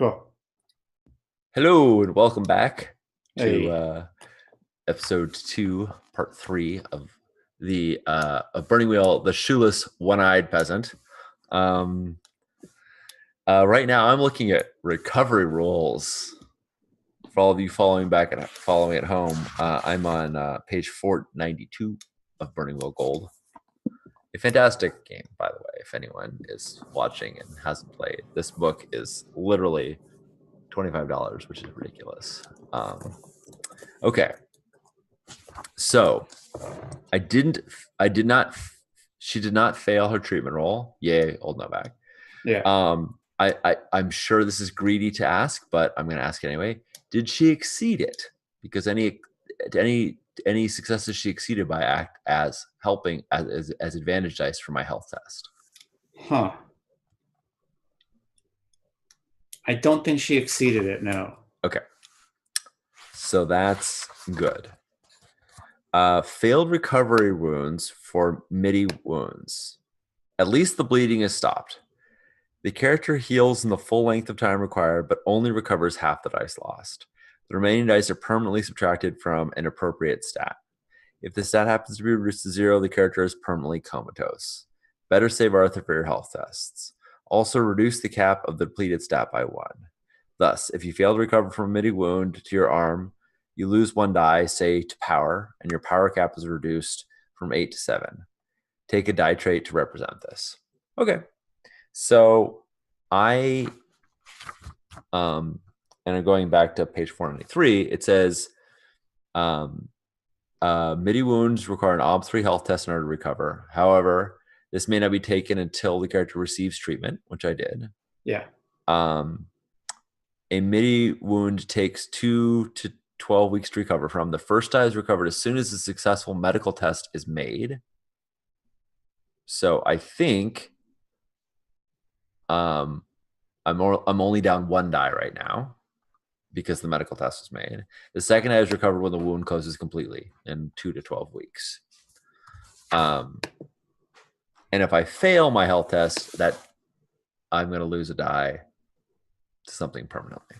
Cool. Hello and welcome back Hey. to episode 2, part 3 of the of Burning Wheel, the Shoeless One-Eyed Peasant. Right now, I'm looking at recovery rules for all of you following at home. I'm on page 492 of Burning Wheel Gold. A fantastic game, by the way. If anyone is watching and hasn't played, this book is literally $25, which is ridiculous. Okay. So she did not fail her treatment roll. Yay, old Novak. Yeah. I'm sure this is greedy to ask, but I'm going to ask anyway. Did she exceed it? Because any successes she exceeded by act as helping as advantage dice for my health test. Huh. I don't think she exceeded it, no. Okay. So that's good. Failed recovery wounds for MIDI wounds. At least the bleeding is stopped. The character heals in the full length of time required, but only recovers half the dice lost. The remaining dice are permanently subtracted from an appropriate stat. If the stat happens to be reduced to 0, the character is permanently comatose. Better save Arthur for your health tests. Also, reduce the cap of the depleted stat by 1. Thus, if you fail to recover from a MIDI wound to your arm, you lose 1 die, say to power, and your power cap is reduced from 8 to 7. Take a die trait to represent this. Okay. So and I'm going back to page 493, it says MIDI wounds require an OB3 health test in order to recover. However, this may not be taken until the character receives treatment, which I did. Yeah. A MIDI wound takes 2 to 12 weeks to recover from. The first die is recovered as soon as a successful medical test is made. So I think I'm only down 1 die right now because the medical test was made. The second die is recovered when the wound closes completely in 2 to 12 weeks. And if I fail my health test, that I'm going to lose a die to something permanently.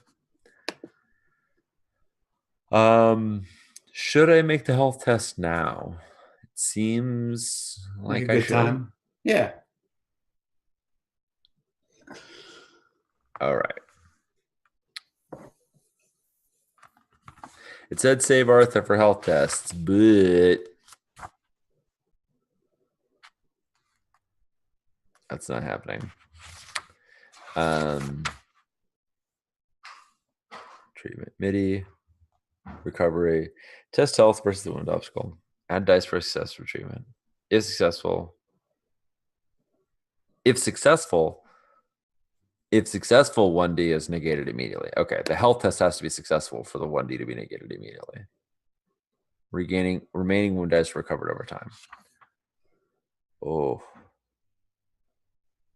Should I make the health test now? It seems like I should. Time. Yeah. All right. It said save Arthur for health tests, but that's not happening. Treatment MIDI, recovery, test health versus the wound obstacle. Add dice for success for treatment. If successful, 1D is negated immediately. Okay, the health test has to be successful for the 1D to be negated immediately. Remaining wound dice recovered over time. Oh.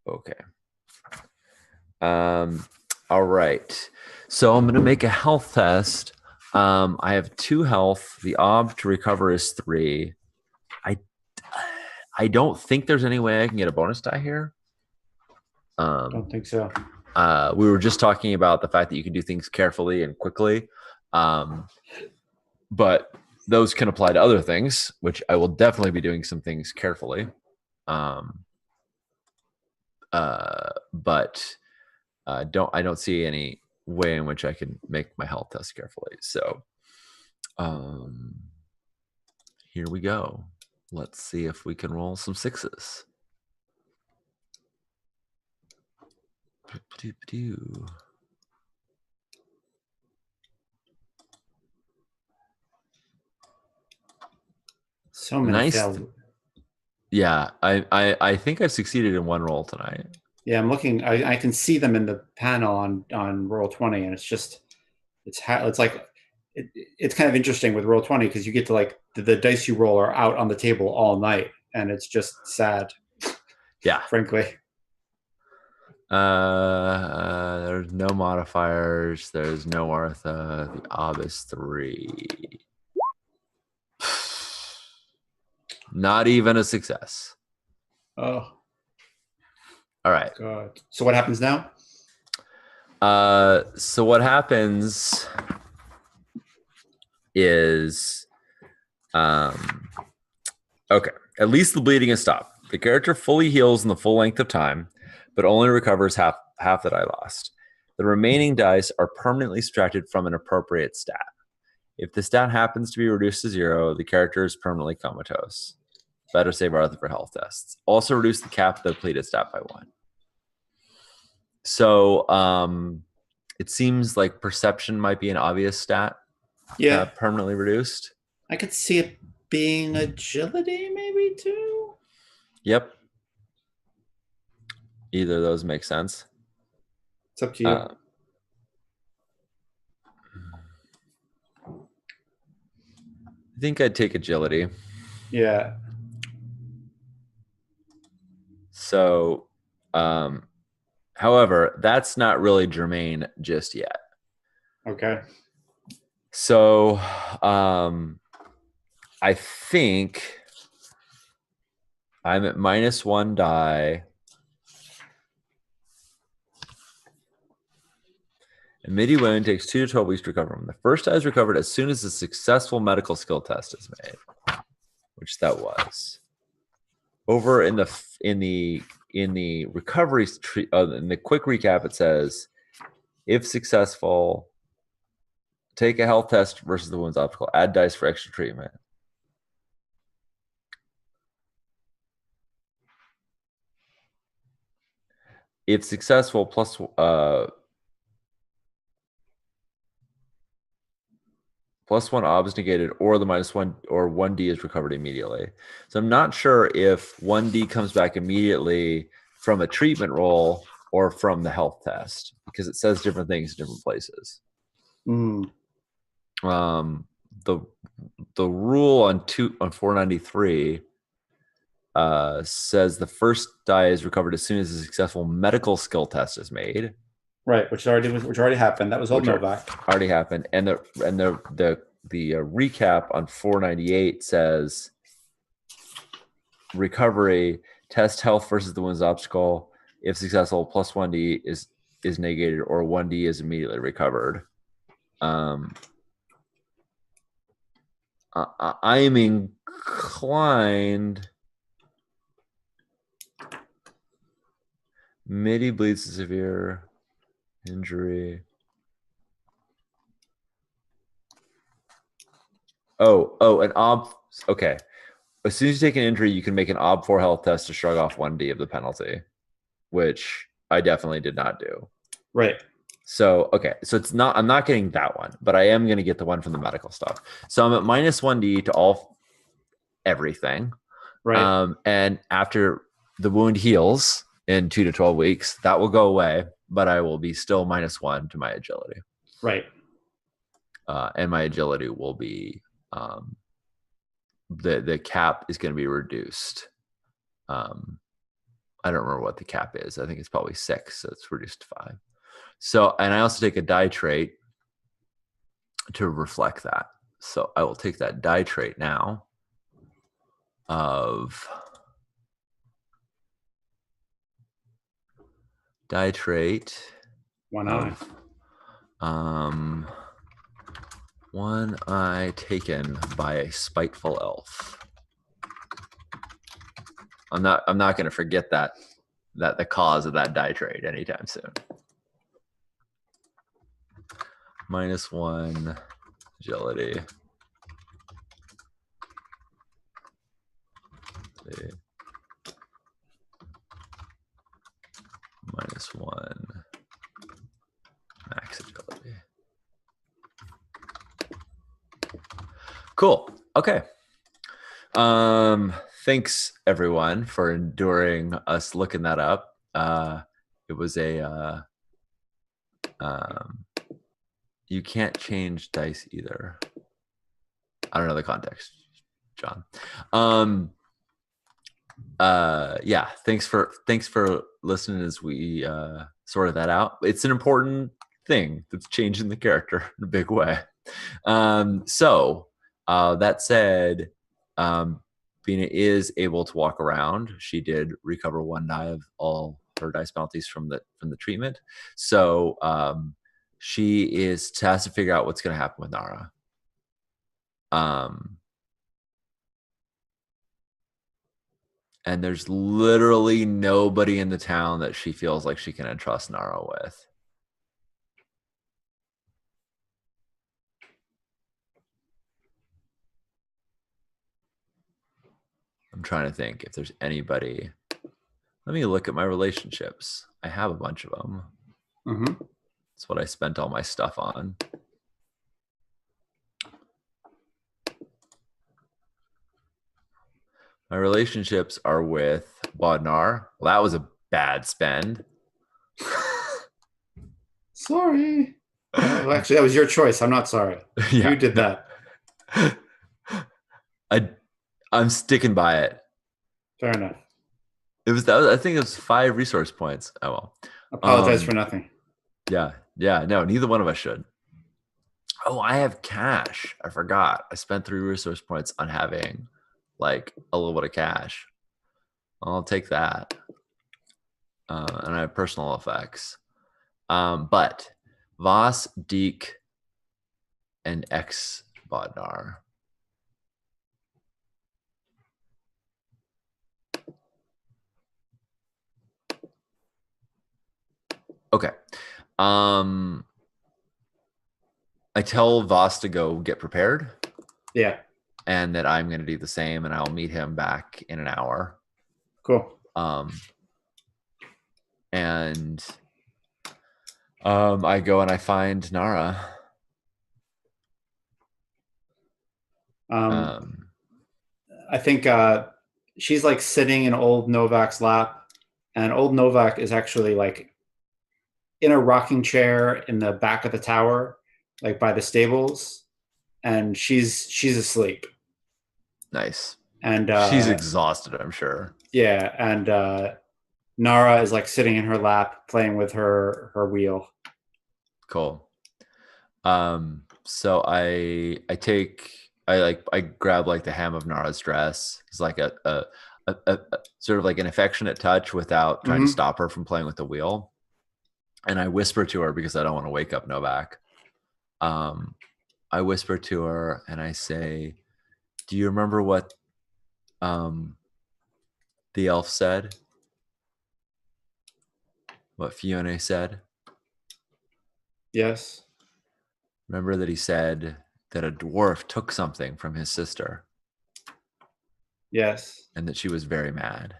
Okay. All right. So I'm going to make a health test. I have 2 health. The OB to recover is 3. I don't think there's any way I can get a bonus die here. Don't think so. We were just talking about the fact that you can do things carefully and quickly. But those can apply to other things, which I will definitely be doing some things carefully. But I don't see any way in which I can make my health test carefully. So here we go. Let's see if we can roll some 6s. So many nice. failed. Yeah, I think I've succeeded in 1 roll tonight. Yeah, I'm looking. I can see them in the panel on Roll20, and it's kind of interesting with Roll20 because you get to like the dice you roll are out on the table all night, and it's just sad. Yeah, frankly. There's no modifiers. There's no Artha. The OB is 3. Not even a success. Oh. All right. God. So what happens now? So what happens is, okay, at least the bleeding is stopped. The character fully heals in the full length of time, but only recovers half that I lost. The remaining dice are permanently subtracted from an appropriate stat. If the stat happens to be reduced to 0, the character is permanently comatose. Better save Arthur for health tests. Also reduce the cap of the depleted stat by 1. So it seems like perception might be an obvious stat to Yeah, have permanently reduced. I could see it being agility, maybe too. Yep. Either of those make sense. It's up to you. I think I'd take agility. Yeah. So, however, that's not really germane just yet. Okay. So, I think I'm at -1 die. A MIDI wound takes 2 to 12 weeks to recover from. The first die is recovered as soon as a successful medical skill test is made, which that was. Over in the recovery in the quick recap, it says, if successful, take a health test versus the wounds obstacle. Add dice for extra treatment. If successful, +1 obs negated, or the -1 or 1d is recovered immediately. So I'm not sure if 1d comes back immediately from a treatment roll or from the health test, because it says different things in different places. Mm. The rule on 493 says the first die is recovered as soon as a successful medical skill test is made. Right, which already happened. That was old Novak. Already happened, and the recap on 498 says recovery test health versus the wounds obstacle. If successful, +1d is negated, or 1d is immediately recovered. I am inclined. MIDI bleeds to severe injury. An ob. Okay. As soon as you take an injury, you can make an ob 4 health test to shrug off 1d of the penalty, which I definitely did not do. Right. So, okay. So I'm not getting that one, but I am going to get the one from the medical stuff. So I'm at -1d to everything. Right. And after the wound heals in 2 to 12 weeks, that will go away, but I will be still -1 to my agility. Right. And my agility will be the cap is going to be reduced. I don't remember what the cap is. I think it's probably 6, so it's reduced to 5. So, and I also take a die trait to reflect that. So I will take that die trait now of die trait. One eye. One eye taken by a spiteful elf. I'm not going to forget that the cause of that die trait anytime soon. -1 agility. -1 max agility. Cool. Okay. Thanks everyone for enduring us looking that up. It was a you can't change dice either. I don't know the context, John. Yeah, thanks for listening as we sorted that out. It's an important thing that's changing the character in a big way. So that said, Bina is able to walk around. She did recover 1 die of all her dice bounties from the treatment. So she has to figure out what's going to happen with Nara. And there's literally nobody in the town that she feels like she can entrust Nara with. I'm trying to think if there's anybody. Let me look at my relationships. I have a bunch of them. Mm-hmm. That's what I spent all my stuff on. My relationships are with Bodnar. Well, that was a bad spend. Sorry. Actually, that was your choice. I'm not sorry. Yeah, You did that. I'm sticking by it. Fair enough. I think it was 5 resource points. Oh well. Apologize for nothing. Yeah. No, neither one of us should. Oh, I have cash. I forgot. I spent 3 resource points on having like a little bit of cash. I'll take that. And I have personal effects. But Voss, Deke, and X Bodnar. Okay. I tell Voss to go get prepared. Yeah. And that I'm going to do the same, and I'll meet him back in an hour. Cool. And I go and I find Nara. I think she's like sitting in old Novak's lap, and old Novak is actually like in a rocking chair in the back of the tower, like by the stables, and she's asleep. Nice. And she's exhausted, I'm sure. Yeah, and Nara is like sitting in her lap playing with her wheel. Cool. So I grab like the hem of Nara's dress. It's like a sort of like an affectionate touch without trying to stop her from playing with the wheel. And I whisper to her because I don't want to wake up Novak. I whisper to her and I say, "Do you remember what the elf said? What Fiona said?" Yes. Remember that he said that a dwarf took something from his sister? Yes. And that she was very mad.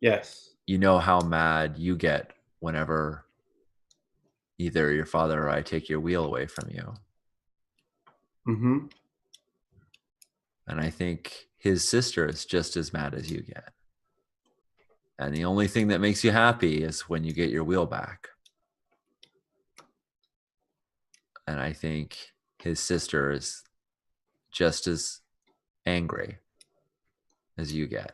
Yes. You know how mad you get whenever either your father or I take your wheel away from you. Mm-hmm. And I think his sister is just as mad as you get. And the only thing that makes you happy is when you get your wheel back. And I think his sister is just as angry as you get.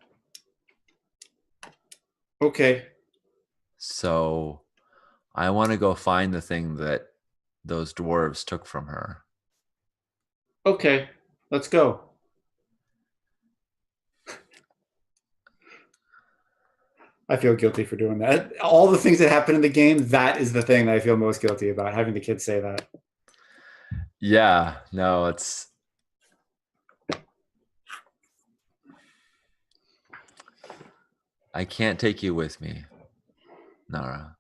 Okay. So I want to go find the thing that those dwarves took from her. Okay. Let's go. I feel guilty for doing that. All the things that happen in the game, that is the thing that I feel most guilty about, having the kids say that. Yeah, no, it's... I can't take you with me, Nara.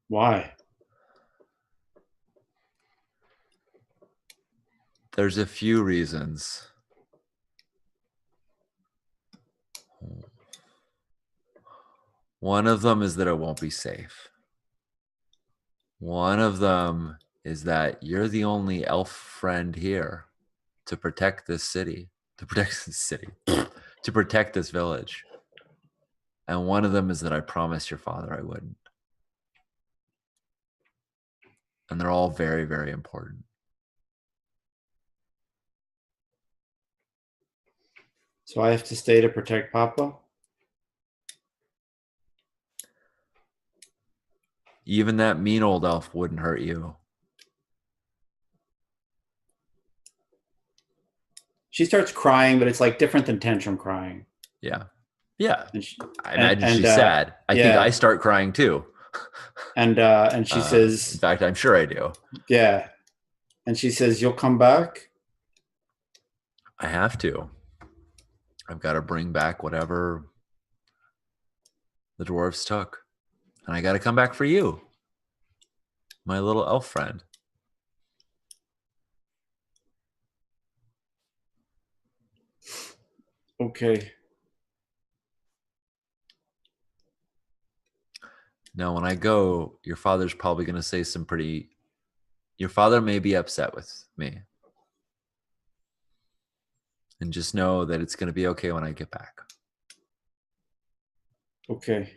Why? There's a few reasons. One of them is that it won't be safe. One of them is that you're the only elf friend here to protect this city, to protect this village. And one of them is that I promised your father I wouldn't. And they're all very, very important. So I have to stay to protect Papa? Even that mean old elf wouldn't hurt you. She starts crying, but it's like different than tantrum crying. Yeah. Yeah. And she, I imagine and she's sad. I think I yeah, start crying too. and she In says, fact, I'm sure I do. yeah, and she says, "You'll come back." I have to. I've got to bring back whatever the dwarves took. And I got to come back for you, my little elf friend. Okay. Now, when I go, your father's probably going to say some pretty. Your father may be upset with me. And just know that it's going to be okay when I get back. Okay.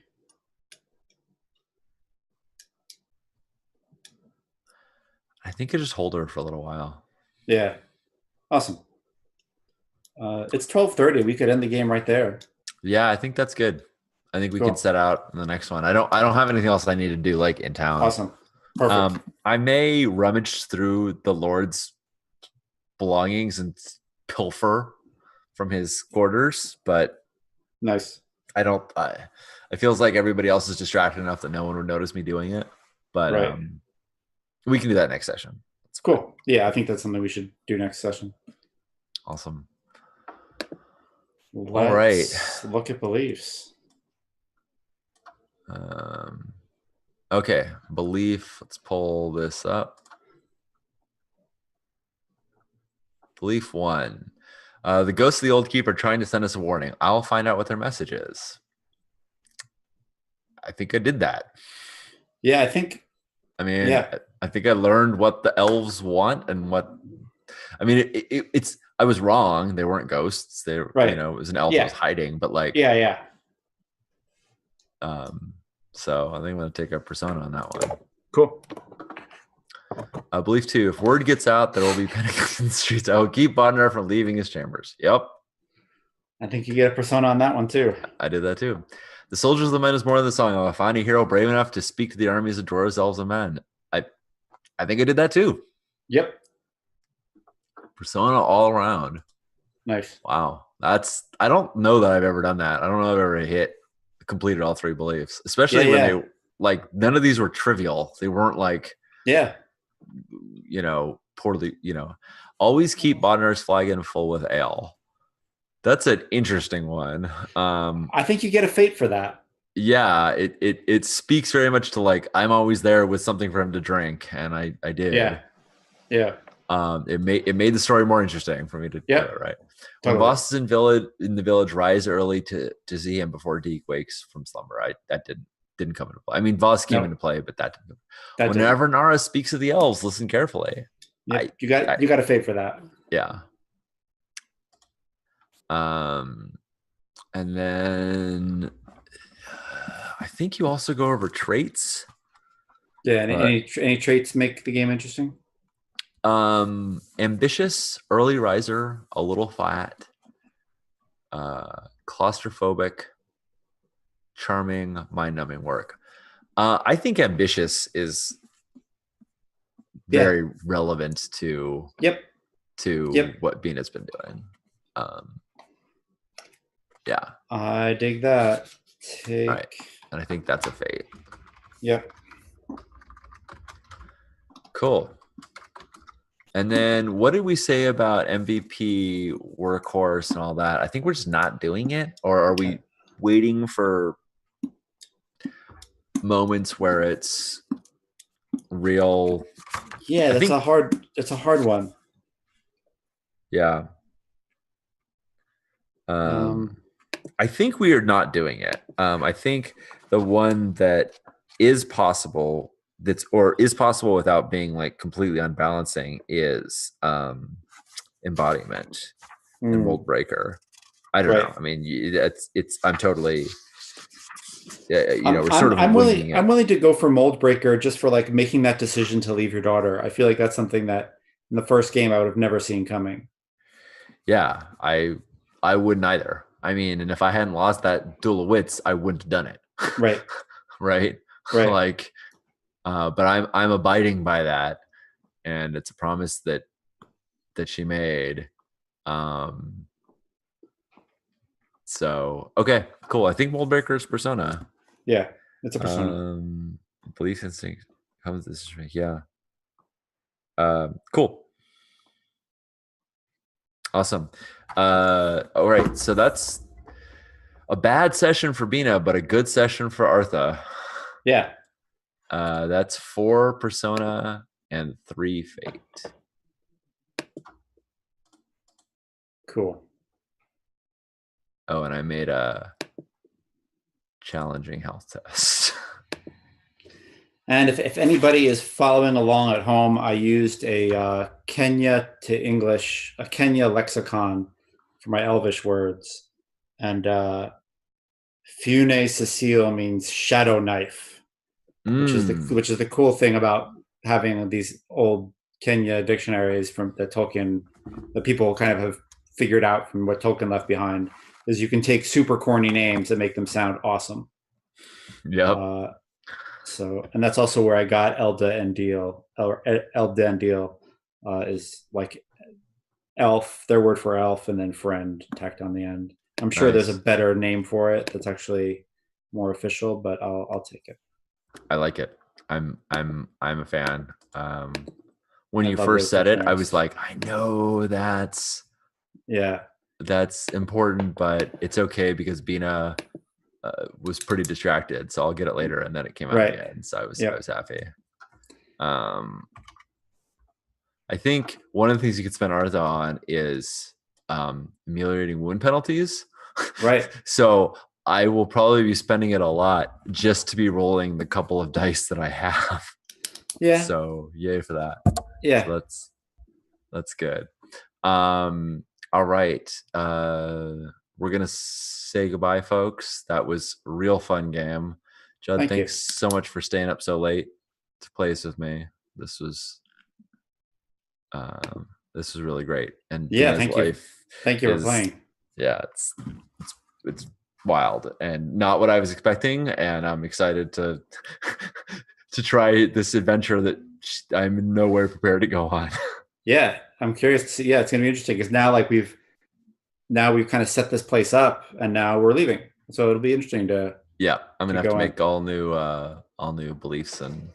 I think I just hold her for a little while. Yeah. Awesome. It's 12:30. We could end the game right there. Yeah, I think that's good. I think we can Cool. set out in the next one. I don't have anything else I need to do like in town. Awesome. Perfect. I may rummage through the Lord's belongings and pilfer from his quarters, but Nice. I don't. It feels like everybody else is distracted enough that no one would notice me doing it. But Right. we can do that next session. It's cool. Yeah, I think that's something we should do next session. Awesome. Let's All right. look at beliefs. Okay, belief. Let's pull this up. Belief 1. The ghosts of the old keep are trying to send us a warning. I'll find out what their message is. I think I did that. Yeah, I think. I mean, Yeah. I think I learned what the elves want and what. I mean, it's. I was wrong. They weren't ghosts. They, Right. it was an elf that was hiding. But like, yeah. So I think I'm going to take a persona on that one. Cool. Belief 2. If word gets out, there will be panic in the streets. I will keep Bodnar from leaving his chambers. Yep. I think you get a persona on that one too. I did that too. The soldiers of the men is more than the song. I will find a hero brave enough to speak to the armies of dwarves, elves, and men. I think I did that too. Yep. Persona all around. Nice. Wow. I don't know that I've ever done that. I don't know if I've ever completed all 3 beliefs, especially when they like none of these were trivial. They weren't like, poorly, always keep Bodnar's flagon full with ale. That's an interesting one. I think you get a fate for that. Yeah, it speaks very much to like I'm always there with something for him to drink, and I did. Yeah. It made the story more interesting for me to do it, right. When Voss is in the village, rise early to see him before Deke wakes from slumber. That didn't come into play. I mean, Voss came into play, but that didn't. Whenever Nara speaks of the elves, listen carefully. Yep. You got a fate for that. Yeah. And then I think you also go over traits. Yeah. Any traits make the game interesting? Ambitious, early riser, a little flat, claustrophobic, charming, mind-numbing work. I think ambitious is very relevant to what Bean has been doing. Yeah, I dig that. Right. And I think that's a fate. Yep. Cool. And then what did we say about MVP, workhorse, and all that? I think we're just not doing it, or are we waiting for moments where it's real? Yeah, that's a hard one. Yeah. I think we are not doing it. I think the one that is possible is possible without being like completely unbalancing is embodiment and mold breaker. I don't know. I mean, I'm totally, we're sort of I'm willing to go for mold breaker just for like making that decision to leave your daughter. I feel like that's something that in the first game I would have never seen coming. Yeah, I wouldn't either. I mean, and if I hadn't lost that duel of wits, I wouldn't have done it. Right. Right. Like, but I'm abiding by that, and it's a promise that she made. So okay, cool. I think Moldbreaker is Persona. Yeah, it's a Persona. Belief instinct comes this way. Yeah. Cool. Awesome. All right. So that's a bad session for Bina, but a good session for Artha. Yeah. That's 4 Persona and 3 Fate. Cool. Oh, and I made a challenging health test. And if anybody is following along at home, I used a Kenya to English, a Kenya lexicon for my Elvish words. And Fune Cecile means shadow knife, which is the cool thing about having these old Kenya dictionaries from that Tolkien, that people kind of have figured out from what Tolkien left behind, is you can take super corny names and make them sound awesome. Yep. So, and that's also where I got Elda and Deal, or Elda and Deal, is like elf, their word for elf, and then friend tacked on the end. I'm sure there's a better name for it that's actually more official, but I'll take it. I like it. I'm a fan. When you first said it, I was like, I know that's important, but it's okay because Bina was pretty distracted, so I'll get it later. And then it came out again, so I was happy. I think one of the things you could spend Artha on is ameliorating wound penalties. Right. So I will probably be spending it a lot just to be rolling the couple of dice that I have. Yeah. So yay for that. Yeah. So that's good. All right. We're gonna say goodbye, folks. That was a real fun game. Judd, thanks so much for staying up so late to play this with me. This was really great. And thank you. Thank you for playing. Yeah, it's wild and not what I was expecting, and I'm excited to to try this adventure that I'm nowhere prepared to go on. Yeah, I'm curious to see. Yeah, it's gonna be interesting because now we've kind of set this place up, and now we're leaving, so it'll be interesting to. Yeah, I'm gonna have to make all new beliefs and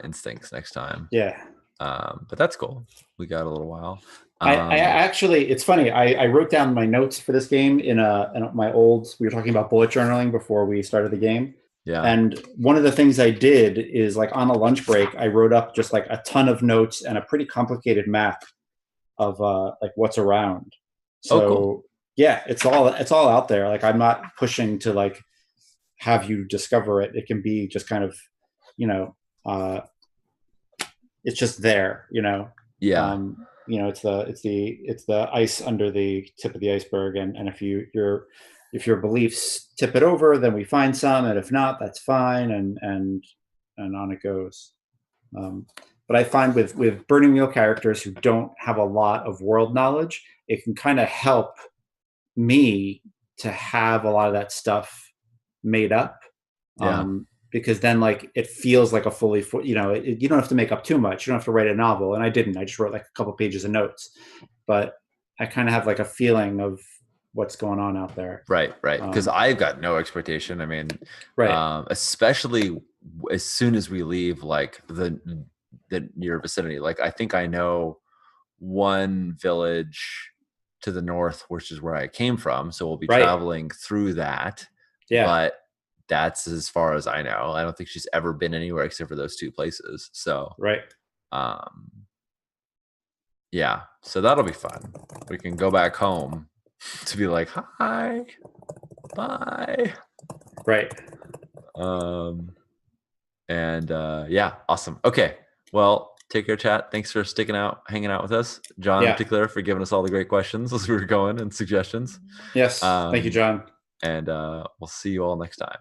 instincts next time. Yeah. But that's cool. We got a little while. I actually, it's funny. I wrote down my notes for this game in my old. We were talking about bullet journaling before we started the game. Yeah. And one of the things I did is on a lunch break, I wrote up just a ton of notes and a pretty complicated map of what's around. So cool. Yeah, it's all out there. I'm not pushing to have you discover it. It can be just kind of, it's just there, Yeah. It's the ice under the tip of the iceberg, and if your beliefs tip it over, then we find some, and if not, that's fine, and on it goes. But I find with Burning Wheel characters who don't have a lot of world knowledge, it can kind of help me to have a lot of that stuff made up. Because then it feels like a fully, you don't have to make up too much. You don't have to write a novel. And I didn't. I just wrote a couple pages of notes. But I kind of have a feeling of what's going on out there. Right. Because I've got no expectation. I mean, especially as soon as we leave the near vicinity. I think I know one village to the north, which is where I came from. So we'll be traveling through that. Yeah. But that's as far as I know. I don't think she's ever been anywhere except for those two places. So yeah. So that'll be fun. We can go back home to be like, hi, bye. Right. And yeah, awesome. Okay. Well, take care, chat. Thanks for hanging out with us. John in particular for giving us all the great questions as we were going and suggestions. Yes. Thank you, John. And we'll see you all next time.